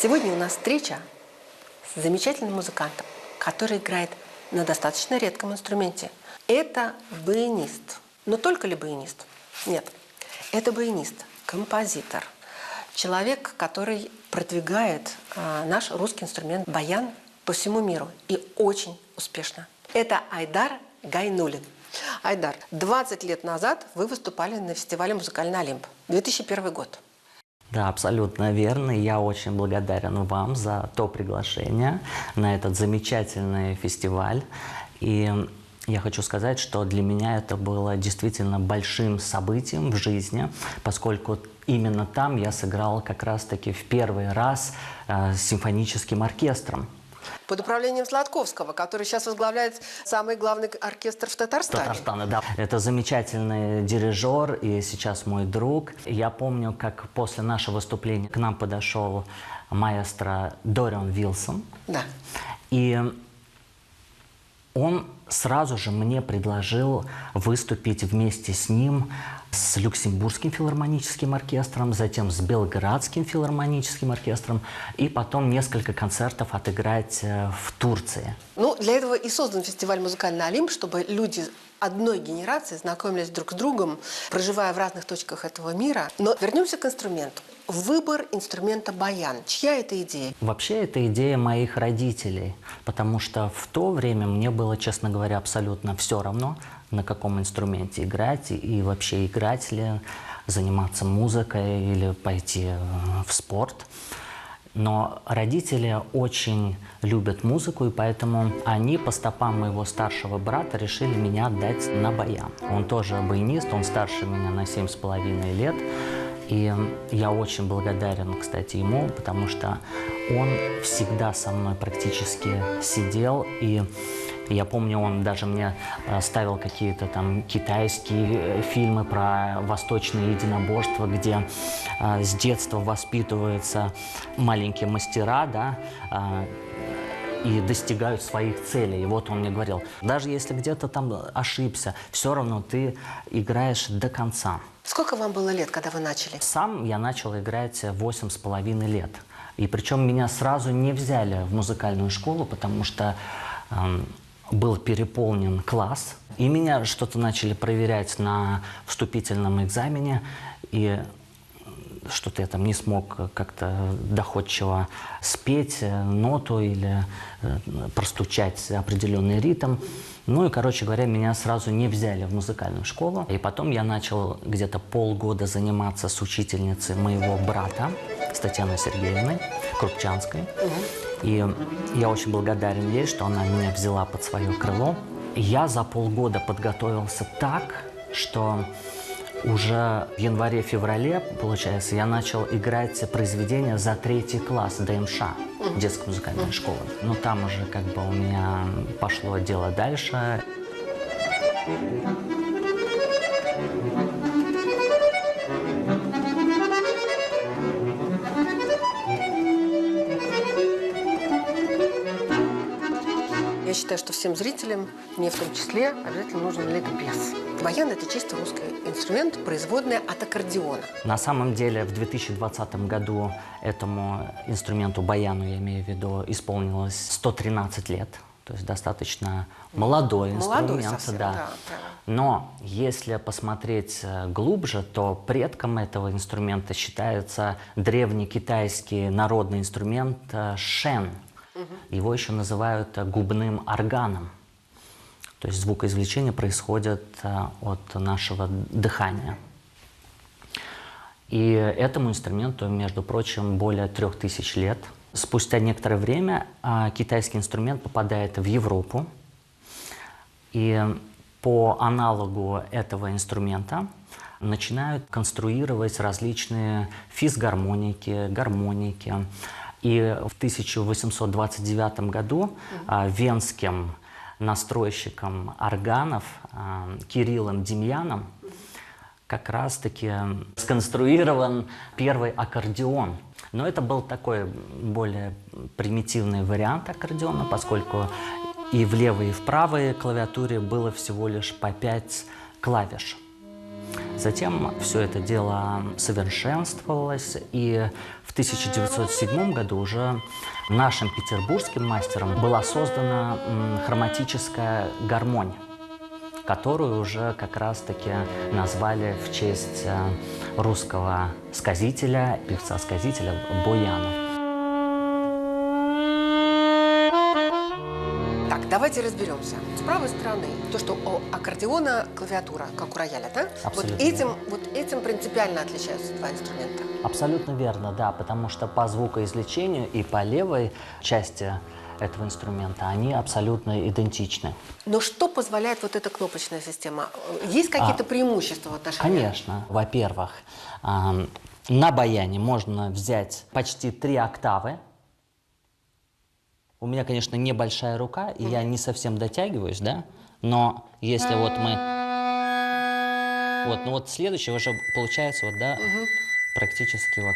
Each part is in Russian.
Сегодня у нас встреча с замечательным музыкантом, который играет на достаточно редком инструменте. Это баянист. Но только ли баянист? Нет. Это баянист, композитор, человек, который продвигает наш русский инструмент баян по всему миру. И очень успешно. Это Айдар Гайнуллин. Айдар, 20 лет назад вы выступали на фестивале «Музыкальный Олимп». 2001 год. Да, абсолютно верно. Я очень благодарен вам за то приглашение на этот замечательный фестиваль. И я хочу сказать, что для меня это было действительно большим событием в жизни, поскольку именно там я сыграл как раз-таки в первый раз с симфоническим оркестром. Под управлением Сладковского, который сейчас возглавляет самый главный оркестр в Татарстане. Татарстана, да. Это замечательный дирижер и сейчас мой друг. Я помню, как после нашего выступления к нам подошел маэстро Дориан Вилсон. Да. И он сразу же мне предложил выступить вместе с ним с Люксембургским филармоническим оркестром, затем с Белградским филармоническим оркестром, и потом несколько концертов отыграть в Турции. Ну, для этого и создан фестиваль «Музыкальный Олимп», чтобы люди одной генерации знакомились друг с другом, проживая в разных точках этого мира. Но вернемся к инструменту. Выбор инструмента баян. Чья это идея? Вообще, это идея моих родителей, потому что в то время мне было, честно говоря, абсолютно все равно, на каком инструменте играть и вообще играть ли, заниматься музыкой или пойти в спорт. Но родители очень любят музыку, и поэтому они по стопам моего старшего брата решили меня отдать на баян. Он тоже баянист, он старше меня на 7,5 лет. И я очень благодарен, кстати, ему, потому что он всегда со мной практически сидел. И я помню, он даже мне ставил какие-то там китайские фильмы про восточные единоборства, где с детства воспитываются маленькие мастера, да, и достигают своих целей. И вот он мне говорил, даже если где-то там ошибся, все равно ты играешь до конца. Сколько вам было лет, когда вы начали? Сам я начал играть 8,5 лет. И причем меня сразу не взяли в музыкальную школу, потому что был переполнен класс. И меня что-то начали проверять на вступительном экзамене. И что-то я там не смог как-то доходчиво спеть ноту или простучать определенный ритм. Ну и, короче говоря, меня сразу не взяли в музыкальную школу. И потом я начал где-то полгода заниматься с учительницей моего брата, с Татьяной Сергеевной Крупчанской. И я очень благодарен ей, что она меня взяла под свое крыло. Я за полгода подготовился так, что уже в январе-феврале, получается, я начал играть произведения за 3 класс ДМШ, детская музыкальная школа. Но там уже как бы у меня пошло дело дальше. Я считаю, что всем зрителям, мне в том числе, обязательно нужен ликбез. Баян – это чисто русский инструмент, производная от аккордеона. На самом деле в 2020 году этому инструменту баяну, я имею в виду, исполнилось 113 лет. То есть достаточно молодой инструмент. Совсем, да. Но если посмотреть глубже, то предком этого инструмента считается древний китайский народный инструмент шэн. Его еще называют губным органом. То есть звукоизвлечение происходит от нашего дыхания. И этому инструменту, между прочим, более 3000 лет. Спустя некоторое время китайский инструмент попадает в Европу. И по аналогу этого инструмента начинают конструировать различные физгармоники, гармоники. И в 1829 году венским настройщиком органов Кириллом Демьяном как раз-таки сконструирован первый аккордеон. Но это был такой более примитивный вариант аккордеона, поскольку и в левой, и в правой клавиатуре было всего лишь по 5 клавиш. Затем все это дело совершенствовалось, и в 1907 году уже нашим петербургским мастером была создана хроматическая гармонь, которую уже как раз-таки назвали в честь русского сказителя, певца-сказителя Бояна. Так, давайте разберемся. С правой стороны, то, что у аккордеона клавиатура, как у рояля, да? Абсолютно. Вот этим принципиально отличаются два инструмента. Абсолютно верно, да, потому что по звукоизвлечению и по левой части этого инструмента они абсолютно идентичны. Но что позволяет вот эта кнопочная система? Есть какие-то преимущества в отношении? Конечно. Во-первых, на баяне можно взять почти 3 октавы. У меня, конечно, небольшая рука, и я не совсем дотягиваюсь, да? Но если вот мы... Вот, ну вот следующее уже получается, вот, да, практически вот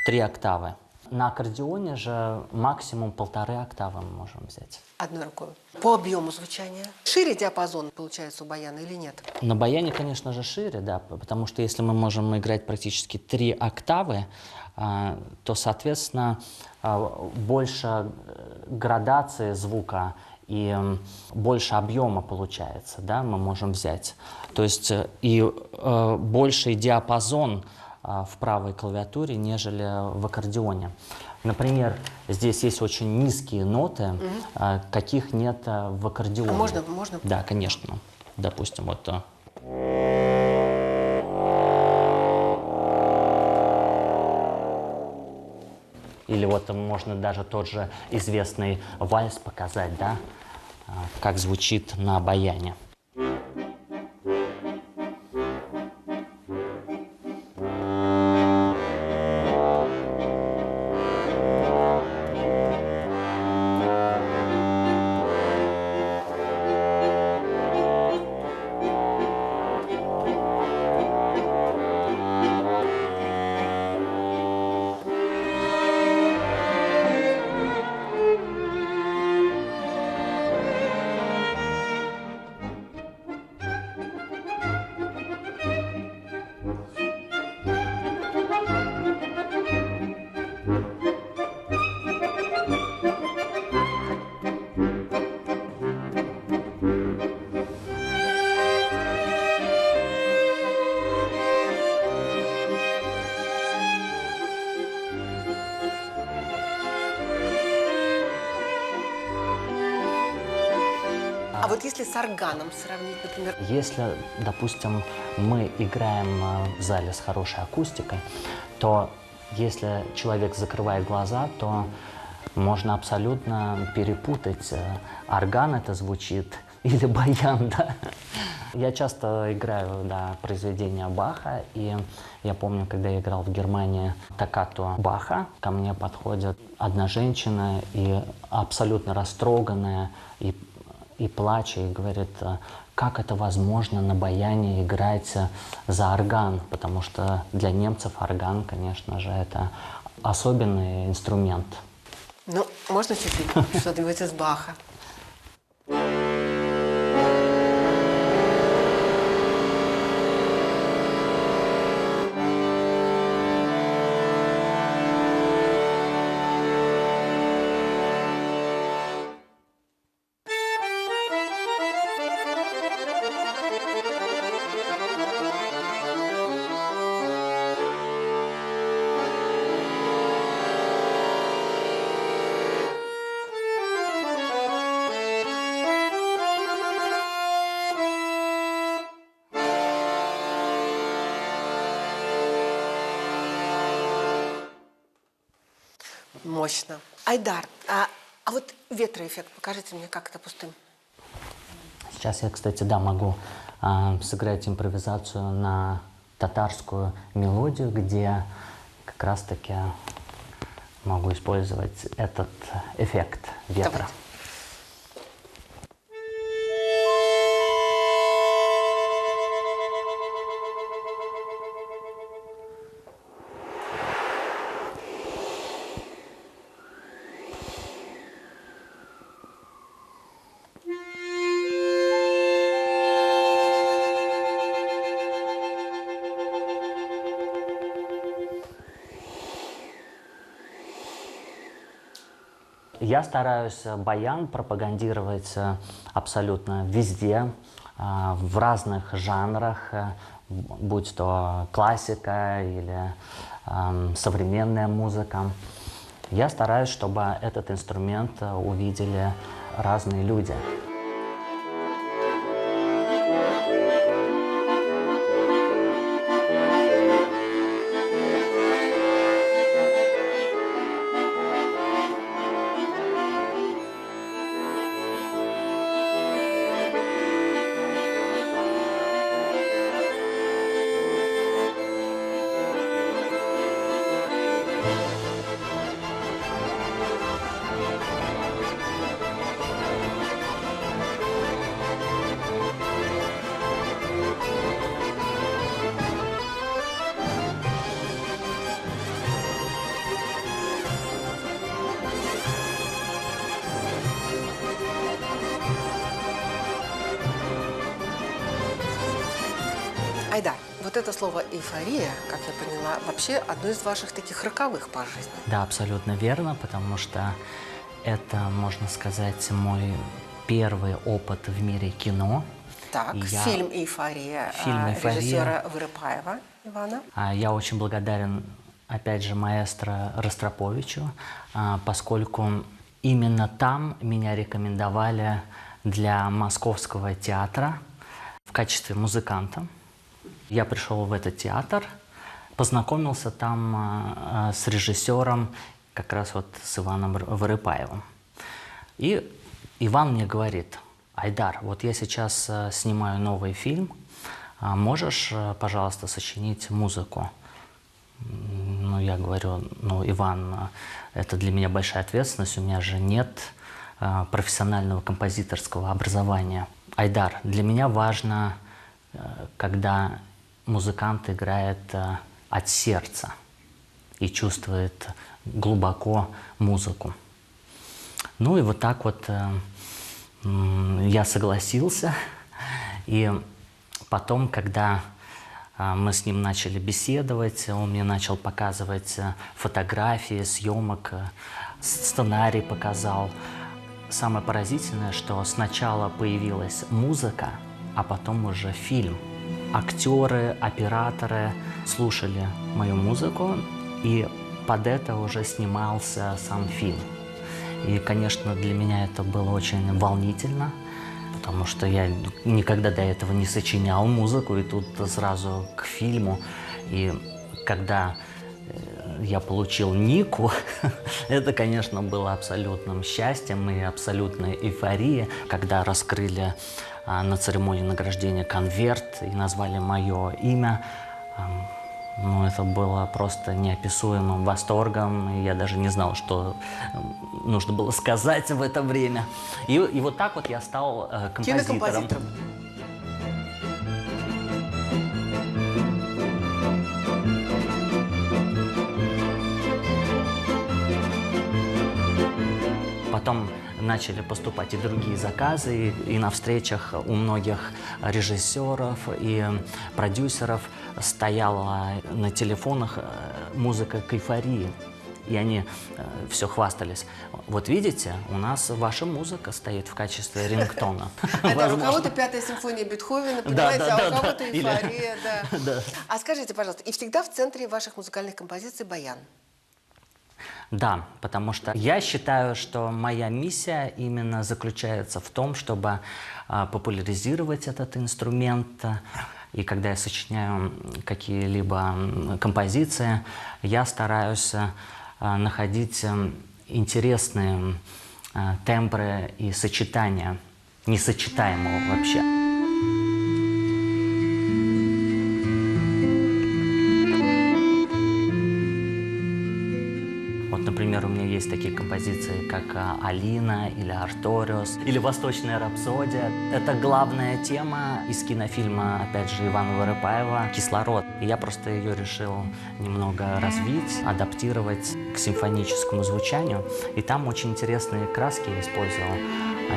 3 октавы. На аккордеоне же максимум 1,5 октавы мы можем взять. Одной рукой. По объему звучания. Шире диапазон получается у баяна или нет? На баяне, конечно же, шире, да, потому что если мы можем играть практически 3 октавы, то, соответственно, больше градации звука и больше объема получается, да, мы можем взять. То есть и больший диапазон в правой клавиатуре, нежели в аккордеоне. Например, здесь есть очень низкие ноты, каких нет в аккордеоне. Можно? Да, конечно. Допустим, вот... Или вот можно даже тот же известный вальс показать, да, как звучит на баяне. А вот если с органом сравнить, например? Если, допустим, мы играем в зале с хорошей акустикой, то если человек закрывает глаза, то можно абсолютно перепутать, орган это звучит или баян, да. Я часто играю, да, произведения Баха, и я помню, когда я играл в Германии токкату Баха, ко мне подходит одна женщина, и абсолютно растроганная, и плача, и говорит, как это возможно на баяне играть за орган, потому что для немцев орган, конечно же, это особенный инструмент. Ну, можно чуть-чуть что-нибудь из Баха? Мощно. Айдар, а вот ветроэффект, покажите мне, как это пустым. Сейчас я, кстати, да, могу сыграть импровизацию на татарскую мелодию, где как раз-таки могу использовать этот эффект ветра. Давайте. Я стараюсь баян пропагандировать абсолютно везде, в разных жанрах, будь то классика или современная музыка. Я стараюсь, чтобы этот инструмент увидели разные люди. Айдар, вот это слово «эйфория», как я поняла, вообще одно из ваших таких роковых по жизни. Да, абсолютно верно, потому что это, можно сказать, мой первый опыт в мире кино. Так, И фильм «Эйфория», Фильм «Эйфория». режиссера Вырыпаева Ивана. Я очень благодарен, опять же, маэстро Ростроповичу, поскольку именно там меня рекомендовали для Московского театра в качестве музыканта. Я пришел в этот театр, познакомился там с режиссером, как раз вот с Иваном Вырыпаевым. И Иван мне говорит: Айдар, вот я сейчас снимаю новый фильм, можешь, пожалуйста, сочинить музыку? Ну, я говорю: ну, Иван, это для меня большая ответственность, у меня же нет профессионального композиторского образования. Айдар, для меня важно, когда музыкант играет от сердца и чувствует глубоко музыку. Ну и вот так вот я согласился. И потом, когда мы с ним начали беседовать, он мне начал показывать фотографии съемок, сценарий показал. Самое поразительное, что сначала появилась музыка, а потом уже фильм. Актеры, операторы слушали мою музыку, и под это уже снимался сам фильм. И, конечно, для меня это было очень волнительно, потому что я никогда до этого не сочинял музыку, и тут сразу к фильму. И когда я получил Нику, это, конечно, было абсолютным счастьем и абсолютной эйфорией, когда раскрыли на церемонии награждения конверт и назвали мое имя. Ну, это было просто неописуемым восторгом, и я даже не знал, что нужно было сказать в это время. И вот так вот я стал композитором. Кинокомпозитором. Потом начали поступать и другие заказы, и на встречах у многих режиссеров и продюсеров стояла на телефонах музыка к «Эйфории». И они все хвастались. Вот видите, у нас ваша музыка стоит в качестве рингтона. Это у кого-то «Пятая симфония» Бетховена, понимаете, а у кого-то «Эйфория», да. А скажите, пожалуйста, и всегда в центре ваших музыкальных композиций баян? Да, потому что я считаю, что моя миссия именно заключается в том, чтобы популяризировать этот инструмент. И когда я сочиняю какие-либо композиции, я стараюсь находить интересные тембры и сочетания, несочетаемого вообще. Вот, например, у меня есть такие композиции, как «Алина» или «Арториос», или «Восточная рапсодия». Это главная тема из кинофильма, опять же, Ивана Воропаева «Кислород». И я просто ее решил немного развить, адаптировать к симфоническому звучанию. И там очень интересные краски я использовал.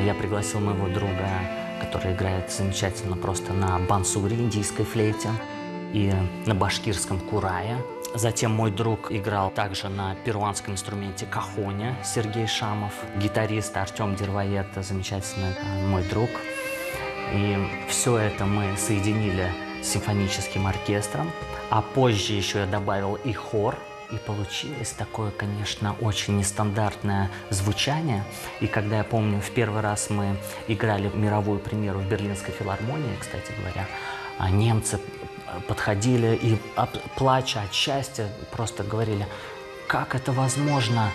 Я пригласил моего друга, который играет замечательно просто на бансуре, индийской флейте, и на башкирском курае. Затем мой друг играл также на перуанском инструменте кахоне, Сергей Шамов, гитарист Артем Дервоед, замечательный мой друг. И все это мы соединили с симфоническим оркестром, а позже еще я добавил и хор, и получилось такое, конечно, очень нестандартное звучание. И когда, я помню, в первый раз мы играли мировую премьеру в Берлинской филармонии, кстати говоря, немцы подходили и, плача от счастья, просто говорили: как это возможно?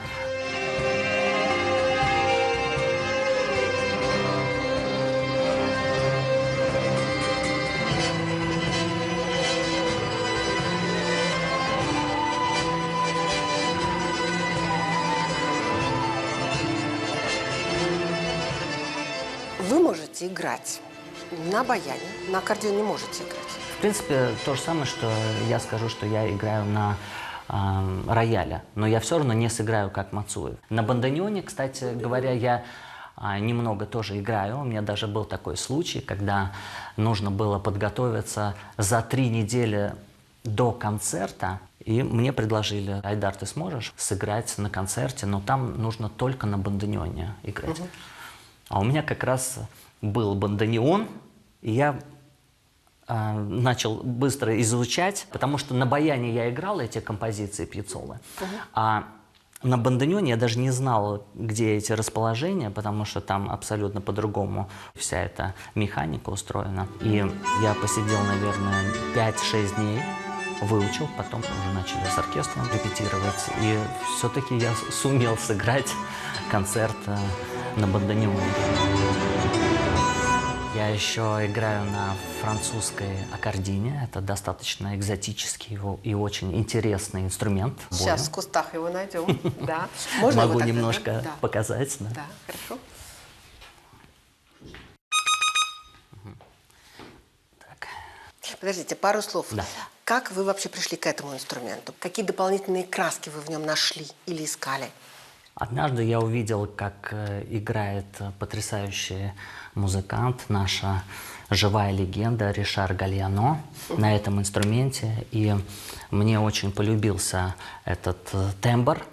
Вы можете играть на баяне, на аккордеоне не можете играть. В принципе, то же самое, что я скажу, что я играю на рояле, но я все равно не сыграю как Мацуев. На бандонеоне, кстати говоря, я немного тоже играю. У меня даже был такой случай, когда нужно было подготовиться за 3 недели до концерта, и мне предложили: Айдар, ты сможешь сыграть на концерте, но там нужно только на бандонеоне играть. А у меня как раз был бандонеон, и я начал быстро изучать, потому что на баяне я играл эти композиции Пьяццолы, а на бандонеоне я даже не знал, где эти расположения, потому что там абсолютно по-другому вся эта механика устроена. И я посидел, наверное, 5-6 дней, выучил, потом уже начали с оркестром репетировать, и все-таки я сумел сыграть концерт на бандонеоне. Я еще играю на французской аккордине. Это достаточно экзотический и очень интересный инструмент. Сейчас в кустах его найдем. Да. Могу немножко показать. Да, хорошо. Так. Подождите, пару слов. Да. Как вы вообще пришли к этому инструменту? Какие дополнительные краски вы в нем нашли или искали? Однажды я увидел, как играет потрясающий музыкант, наша живая легенда Ришар Гальяно на этом инструменте. И мне очень полюбился этот тембр.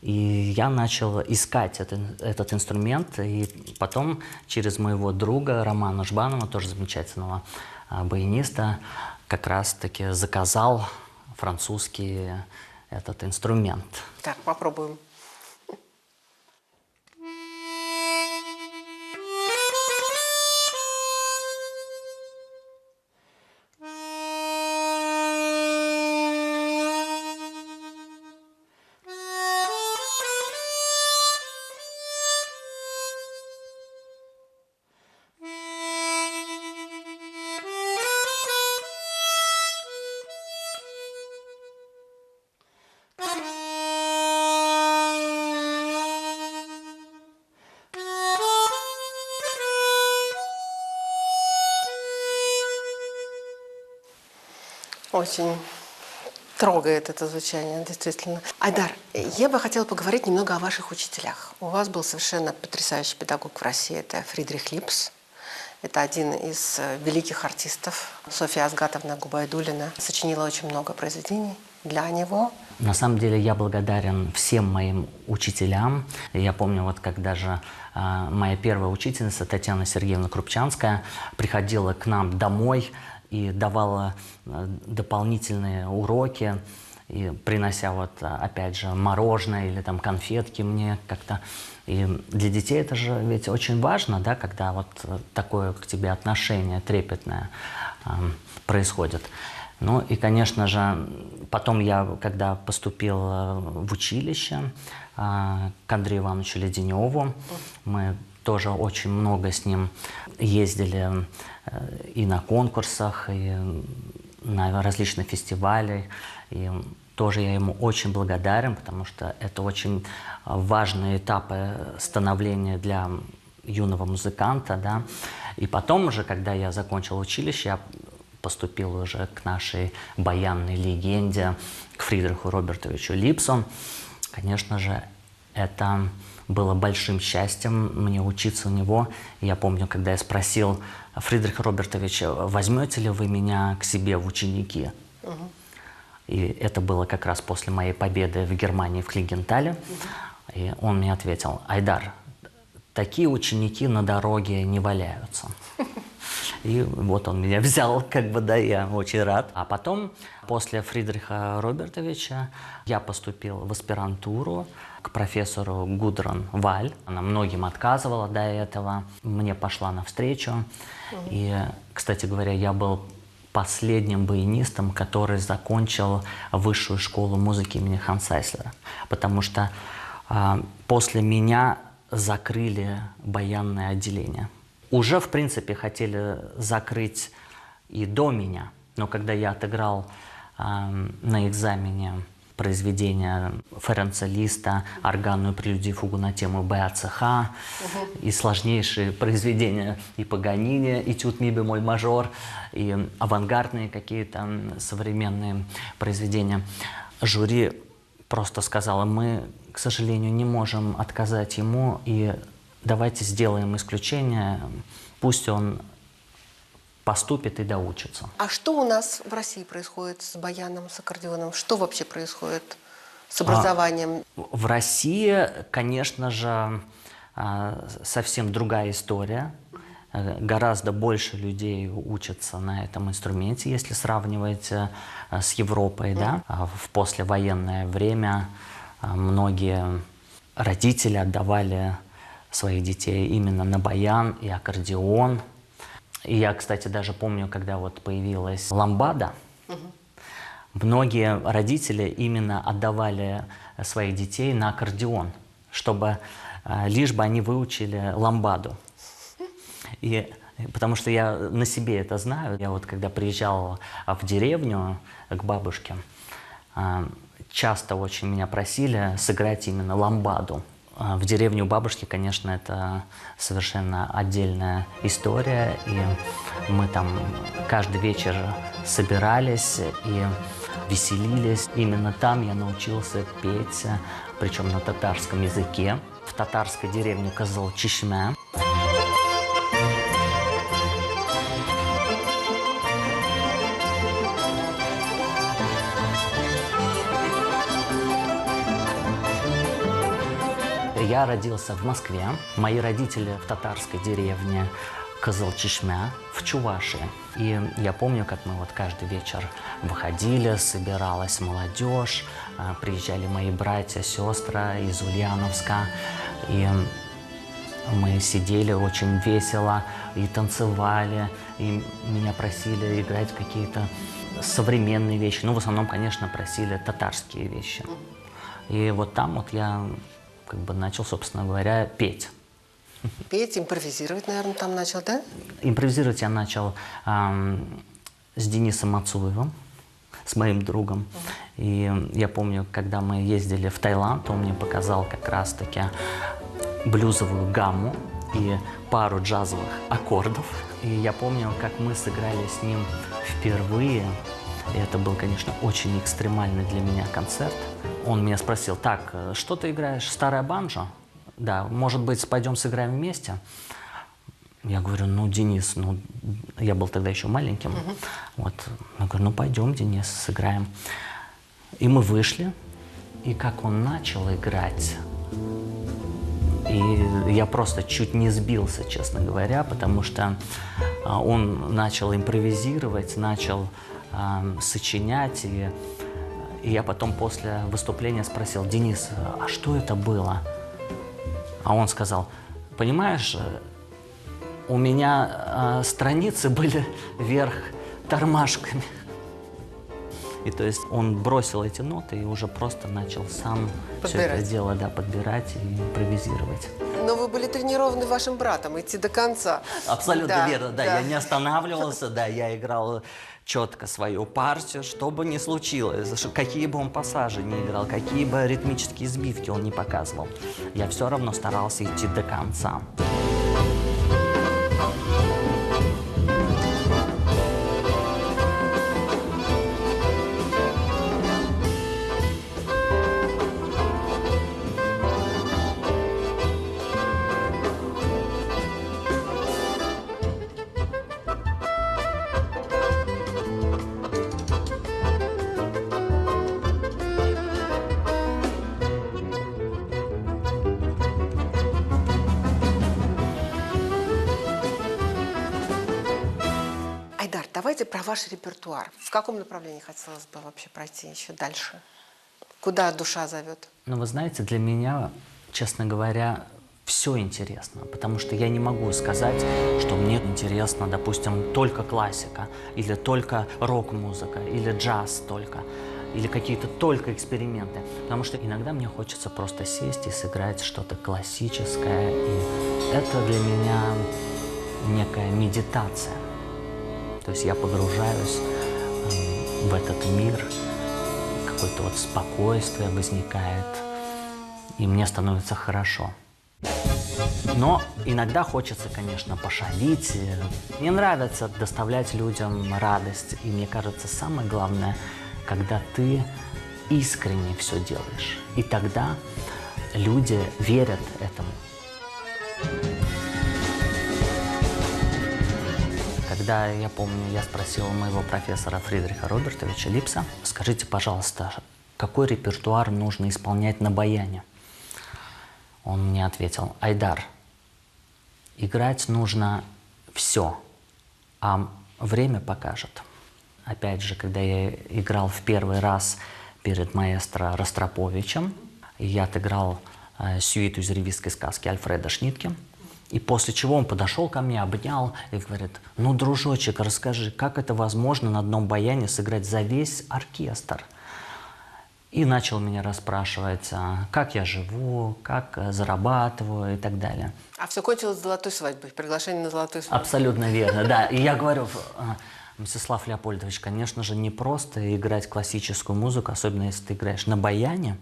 И я начал искать этот инструмент. И потом через моего друга Романа Жбанова, тоже замечательного баяниста, как раз-таки заказал французский этот инструмент. Так, попробуем. Очень трогает это звучание, действительно. Айдар, я бы хотела поговорить немного о ваших учителях. У вас был совершенно потрясающий педагог в России, это Фридрих Липс. Это один из великих артистов. Софья Азгатовна Губайдуллина сочинила очень много произведений для него. На самом деле я благодарен всем моим учителям. Я помню, вот как даже моя первая учительница Татьяна Сергеевна Крупчанская приходила к нам домой и давала дополнительные уроки, и принося вот опять же мороженое или там конфетки мне как-то. И для детей это же ведь очень важно, да, когда вот такое к тебе отношение трепетное происходит. Ну и, конечно же, потом я, когда поступил в училище к Андрею Ивановичу Леденеву, мы тоже очень много с ним ездили и на конкурсах, и на различных фестивалях. И тоже я ему очень благодарен, потому что это очень важные этапы становления для юного музыканта, да. И потом уже, когда я закончил училище, я поступил уже к нашей баянной легенде, к Фридриху Робертовичу Липсу. Конечно же, это было большим счастьем мне учиться у него. Я помню, когда я спросил Фридриха Робертовича, возьмете ли вы меня к себе в ученики? И это было как раз после моей победы в Германии в Клигентале. И он мне ответил: Айдар, такие ученики на дороге не валяются. И вот он меня взял, как бы, да, я очень рад. А потом, после Фридриха Робертовича, я поступил в аспирантуру к профессору Гудрун Валь. Она многим отказывала до этого, мне пошла навстречу. И, кстати говоря, я был последним баянистом, который закончил высшую школу музыки имени Ханса Эйслера. Потому что после меня закрыли баянное отделение. Уже, в принципе, хотели закрыть и до меня, но когда я отыграл на экзамене произведение Ференца Листа, органную прелюдию фугу на тему БАЦХ, и сложнейшие произведения и Паганини, этюд ми бемоль мажор, и авангардные какие-то современные произведения, жюри просто сказало: мы, к сожалению, не можем отказать ему, и давайте сделаем исключение, пусть он поступит и доучится. А что у нас в России происходит с баяном, с аккордеоном? Что вообще происходит с образованием? В России, конечно же, совсем другая история. Гораздо больше людей учатся на этом инструменте, если сравнивать с Европой. Да? В послевоенное время многие родители отдавали своих детей именно на баян и аккордеон. И я, кстати, даже помню, когда вот появилась ламбада, многие родители именно отдавали своих детей на аккордеон, чтобы лишь бы они выучили ламбаду. И потому что я на себе это знаю. Я вот когда приезжал в деревню к бабушке, часто очень меня просили сыграть именно ламбаду. В деревню бабушки, конечно, это совершенно отдельная история. И мы там каждый вечер собирались и веселились. Именно там я научился петь, причем на татарском языке, в татарской деревне Кызыл-Чишмя. Я родился в Москве. Мои родители в татарской деревне Кызыл-Чишмя в Чувашии. И я помню, как мы вот каждый вечер выходили, собиралась молодежь, приезжали мои братья, сестры из Ульяновска. И мы сидели очень весело и танцевали, и меня просили играть какие-то современные вещи. Ну, в основном, конечно, просили татарские вещи. И вот там вот я как бы начал, собственно говоря, петь. Петь, импровизировать, наверное, там начал, да? Импровизировать я начал с Денисом Мацуевым, с моим другом. И я помню, когда мы ездили в Таиланд, он мне показал как раз-таки блюзовую гамму и пару джазовых аккордов. И я помню, как мы сыграли с ним впервые. И это был, конечно, очень экстремальный для меня концерт. Он меня спросил: так, что ты играешь, старая банджо? Да, может быть, пойдем сыграем вместе? Я говорю: ну, Денис, ну, я был тогда еще маленьким. Вот. Я говорю: ну, пойдем, Денис, сыграем. И мы вышли, и как он начал играть, и я просто чуть не сбился, честно говоря, потому что он начал импровизировать, начал сочинять, и я потом после выступления спросил: Денис, а что это было? А он сказал: понимаешь, у меня страницы были вверх тормашками. И то есть он бросил эти ноты и уже просто начал сам все это дело, да, подбирать и импровизировать. Но вы были тренированы вашим братом идти до конца. Абсолютно верно, да. Я не останавливался, да, я играл четко свою партию, что бы ни случилось, какие бы он пассажи ни играл, какие бы ритмические сбивки он не показывал, я все равно старался идти до конца. Айдар, давайте про ваш репертуар. В каком направлении хотелось бы вообще пройти еще дальше? Куда душа зовет? Ну, вы знаете, для меня, честно говоря, все интересно, потому что я не могу сказать, что мне интересно, допустим, только классика, или только рок-музыка, или джаз только, или какие-то только эксперименты. Потому что иногда мне хочется просто сесть и сыграть что-то классическое, и это для меня некая медитация. То есть я погружаюсь в этот мир, какое-то вот спокойствие возникает, и мне становится хорошо. Но иногда хочется, конечно, пошалить. Мне нравится доставлять людям радость. И мне кажется, самое главное, когда ты искренне все делаешь. И тогда люди верят этому. Когда, я помню, я спросил моего профессора Фридриха Робертовича Липса, скажите, пожалуйста, какой репертуар нужно исполнять на баяне? Он мне ответил: Айдар, играть нужно все, а время покажет. Опять же, когда я играл в первый раз перед маэстро Ростроповичем, я отыграл сюиту из ревизской сказки Альфреда Шнитке, и после чего он подошел ко мне, обнял и говорит: ну, дружочек, расскажи, как это возможно на одном баяне сыграть за весь оркестр? И начал меня расспрашивать, как я живу, как зарабатываю и так далее. А все кончилось золотой свадьбой, приглашение на золотую свадьбу. Абсолютно верно, да. И я говорю: Мстислав Леопольдович, конечно же, не просто играть классическую музыку, особенно если ты играешь на баяне.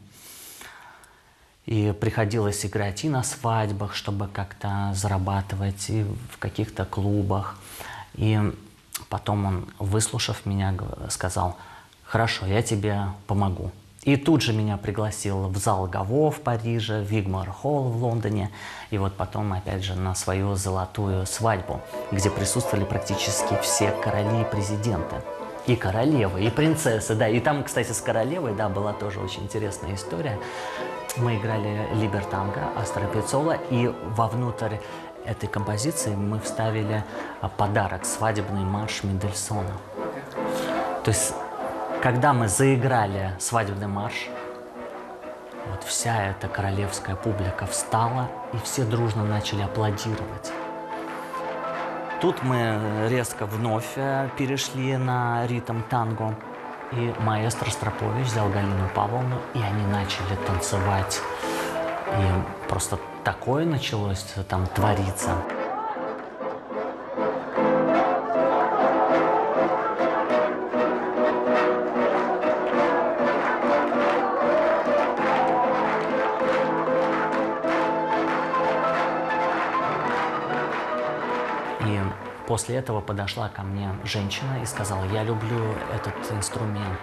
И приходилось играть и на свадьбах, чтобы как-то зарабатывать, и в каких-то клубах. И потом он, выслушав меня, сказал: хорошо, я тебе помогу. И тут же меня пригласил в зал Гаво в Париже, в Вигмар-холл в Лондоне. И вот потом, опять же, на свою золотую свадьбу, где присутствовали практически все короли и президенты. И королевы, и принцессы, да. И там, кстати, с королевой, да, была тоже очень интересная история. Мы играли либертанго Астора Пиццола, и вовнутрь этой композиции мы вставили подарок, свадебный марш Мендельсона. То есть, когда мы заиграли свадебный марш, вот вся эта королевская публика встала, и все дружно начали аплодировать. Тут мы резко вновь перешли на ритм танго, и маэстро Ростропович взял Галину Павловну, и они начали танцевать. И просто такое началось там твориться. И после этого подошла ко мне женщина и сказала: я люблю этот инструмент,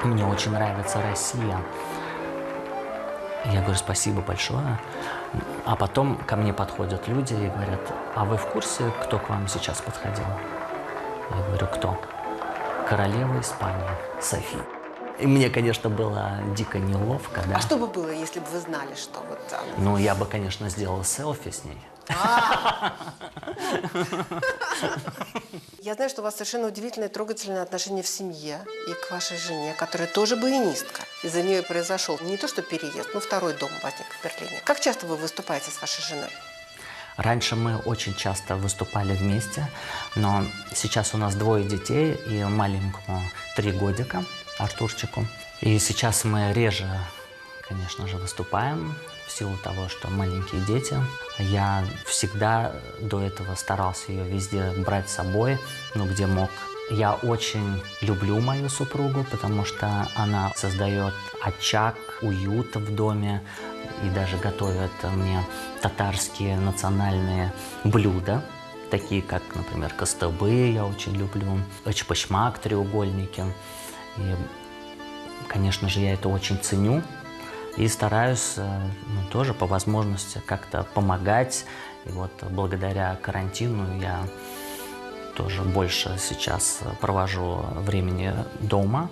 мне очень нравится Россия. Я говорю: спасибо большое. А потом ко мне подходят люди и говорят: а вы в курсе, кто к вам сейчас подходил? Я говорю: кто? Королева Испании, Софи. И мне, конечно, было дико неловко, да. А что бы было, если бы вы знали, что вот там? Ну, я бы, конечно, сделал селфи с ней. Я знаю, что у вас совершенно удивительное, трогательное отношение в семье и к вашей жене, которая тоже баянистка. Из-за нее произошел не то что переезд, но второй дом возник в Берлине. Как часто вы выступаете с вашей женой? Раньше мы очень часто выступали вместе, но сейчас у нас 2 детей, и маленькому 3 годика, Артурчику. И сейчас мы реже, конечно же, выступаем в силу того, что маленькие дети. Я всегда до этого старался ее везде брать с собой, ну, где мог. Я очень люблю мою супругу, потому что она создает очаг, уют в доме и даже готовит мне татарские национальные блюда, такие как, например, кастыбы я очень люблю, эчпочмак, треугольники. И, конечно же, я это очень ценю и стараюсь тоже по возможности как-то помогать. И вот благодаря карантину я тоже больше сейчас провожу времени дома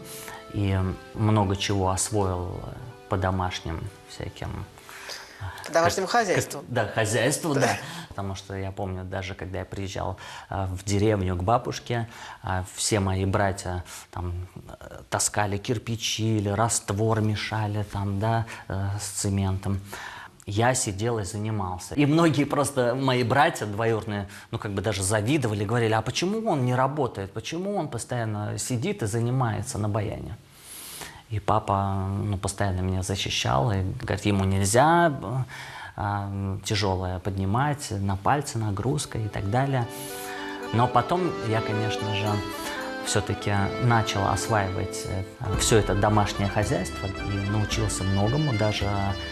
и много чего освоил по домашним всяким... По домашнему хозяйству. Да, хозяйству, да. Потому что я помню, даже когда я приезжал в деревню к бабушке, все мои братья там таскали кирпичи или раствор мешали там, да, с цементом. Я сидел и занимался. И многие просто мои братья двоюродные, ну, как бы даже завидовали, говорили, а почему он не работает, почему он постоянно сидит и занимается на баяне? И папа, ну, постоянно меня защищал, и говорит, ему нельзя тяжелое поднимать, на пальцы нагрузка и так далее. Но потом я, конечно же, все-таки начал осваивать все это домашнее хозяйство и научился многому. Даже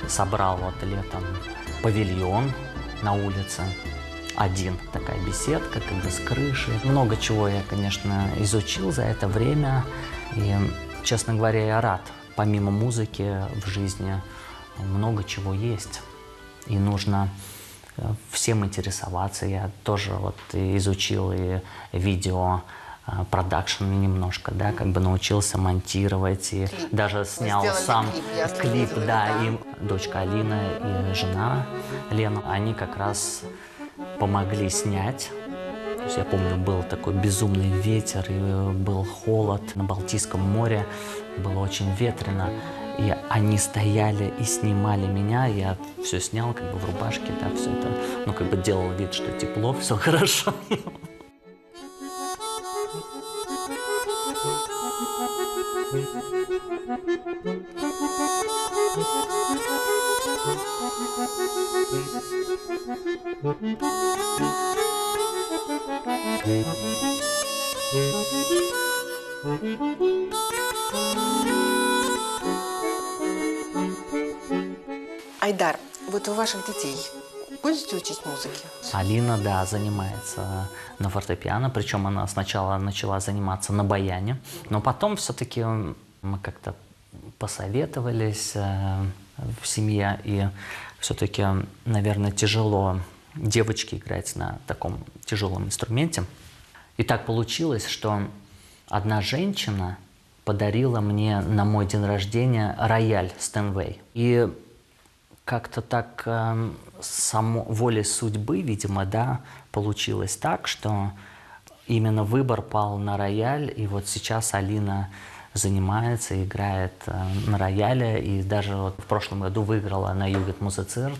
собрал вот летом павильон на улице. Один, такая беседка, как бы с крышей. Много чего я, конечно, изучил за это время. И, честно говоря, я рад. Помимо музыки в жизни много чего есть. И нужно всем интересоваться. Я тоже вот изучил и видео, продакшн немножко, да, как бы научился монтировать и даже снял сам клип, да, и дочка Алина и жена Лена, они как раз помогли снять. То есть я помню, был такой безумный ветер, и был холод на Балтийском море, было очень ветрено, и они стояли и снимали меня, я все снял как бы в рубашке, да, все это, ну, как бы делал вид, что тепло, все хорошо. Айдар, вот у ваших детей будете учить музыке? Алина, да, занимается на фортепиано, причем она сначала начала заниматься на баяне, но потом все-таки мы как-то посоветовались в семье, и все-таки, наверное, тяжело девочке играть на таком тяжелом инструменте. И так получилось, что одна женщина подарила мне на мой день рождения рояль Стэнвей. И как-то так волей судьбы, видимо, да, получилось так, что именно выбор пал на рояль, и вот сейчас Алина занимается, играет на рояле, и даже вот в прошлом году выиграла на Югент-Музицирт,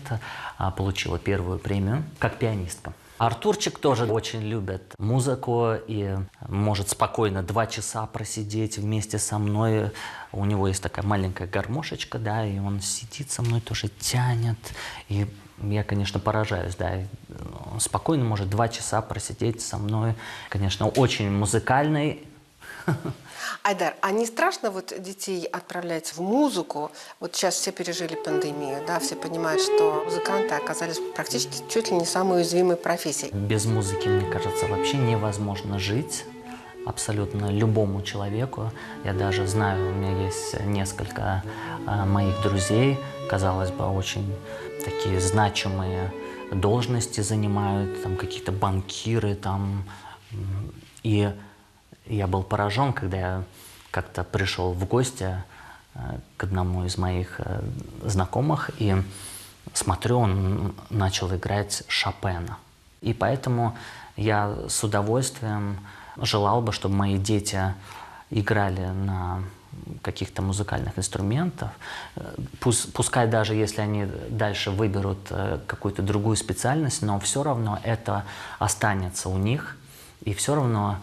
получила 1-ю премию как пианистка. Артурчик тоже очень любит музыку и может спокойно 2 часа просидеть вместе со мной. У него есть такая маленькая гармошечка, да, и он сидит со мной, тоже тянет. И я, конечно, поражаюсь, да, он спокойно может 2 часа просидеть со мной. Конечно, очень музыкальный. Айдар, а не страшно вот детей отправлять в музыку? Вот сейчас все пережили пандемию, да, все понимают, что музыканты оказались практически чуть ли не самой уязвимой профессией. Без музыки, мне кажется, вообще невозможно жить абсолютно любому человеку. Я даже знаю, у меня есть несколько моих друзей, казалось бы, очень такие значимые должности занимают, там какие-то банкиры, там, и я был поражен, когда я как-то пришел в гости к одному из моих знакомых, и смотрю, он начал играть Шопена. И поэтому я с удовольствием желал бы, чтобы мои дети играли на каких-то музыкальных инструментов, пускай даже если они дальше выберут какую-то другую специальность, но все равно это останется у них, и все равно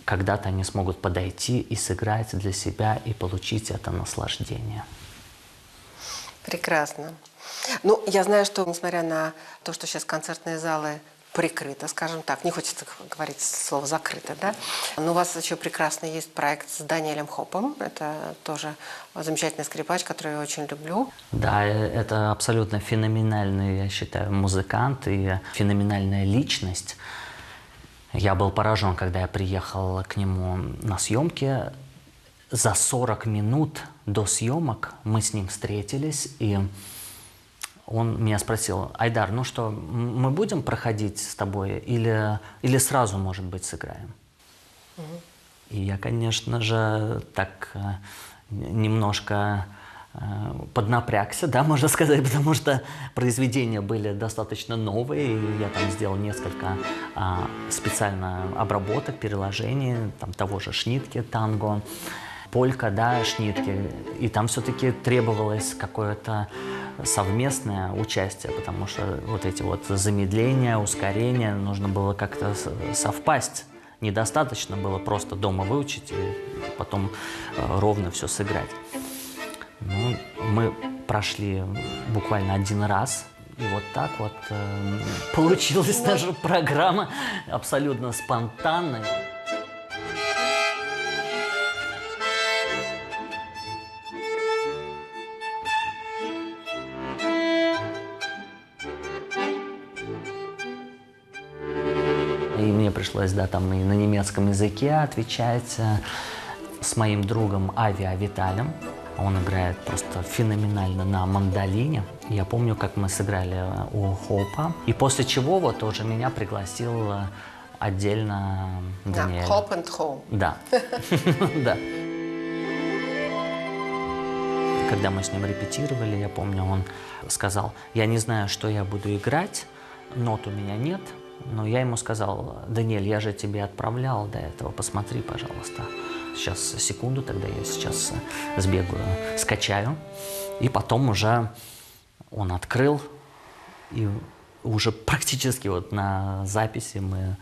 когда-то они смогут подойти и сыграть для себя и получить это наслаждение. Прекрасно. Ну, я знаю, что несмотря на то, что сейчас концертные залы прикрыто, скажем так, не хочется говорить слово «закрыто», да? Но у вас еще прекрасный есть проект с Даниэлем Хопом. Это тоже замечательный скрипач, который я очень люблю. Да, это абсолютно феноменальный, я считаю, музыкант и феноменальная личность. Я был поражен, когда я приехал к нему на съемки. За 40 минут до съемок мы с ним встретились, и он меня спросил: Айдар, ну что, мы будем проходить с тобой или сразу, может быть, сыграем? И я, конечно же, так немножко поднапрягся, да, можно сказать, потому что произведения были достаточно новые, и я там сделал несколько специально обработок, переложений, там того же Шнитке, танго, полька, да, Шнитке, и там все-таки требовалось какое-то совместное участие, потому что вот эти вот замедления, ускорения, нужно было как-то совпасть. Недостаточно было просто дома выучить и потом ровно все сыграть. Ну, мы прошли буквально один раз, и вот так вот получилась наша программа абсолютно спонтанной. И мне пришлось, да, там и на немецком языке отвечать с моим другом Ави Авиталем. Он играет просто феноменально на мандолине. Я помню, как мы сыграли у Хопа. И после чего вот уже меня пригласил отдельно Даниэль. Хоп and Home. Да. Да. Когда мы с ним репетировали, я помню, он сказал: я не знаю, что я буду играть, нот у меня нет. Но я ему сказал: Даниэль, я же тебе отправлял до этого, посмотри, пожалуйста. Сейчас, секунду, тогда я сейчас сбегаю, скачаю. И потом уже он открыл, и уже практически вот на записи мы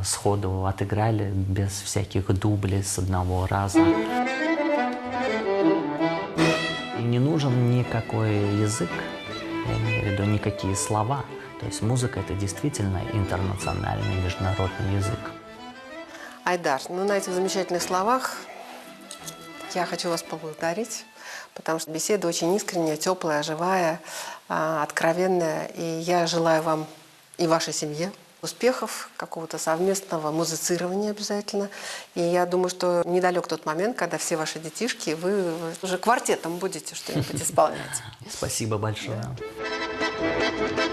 сходу отыграли без всяких дублей с одного раза. И не нужен никакой язык, я имею в виду никакие слова. То есть музыка – это действительно интернациональный, международный язык. Айдар, ну на этих замечательных словах я хочу вас поблагодарить, потому что беседа очень искренняя, теплая, живая, откровенная. И я желаю вам и вашей семье успехов, какого-то совместного музицирования обязательно. И я думаю, что недалек тот момент, когда все ваши детишки, вы уже квартетом будете что-нибудь исполнять. Спасибо большое. Да.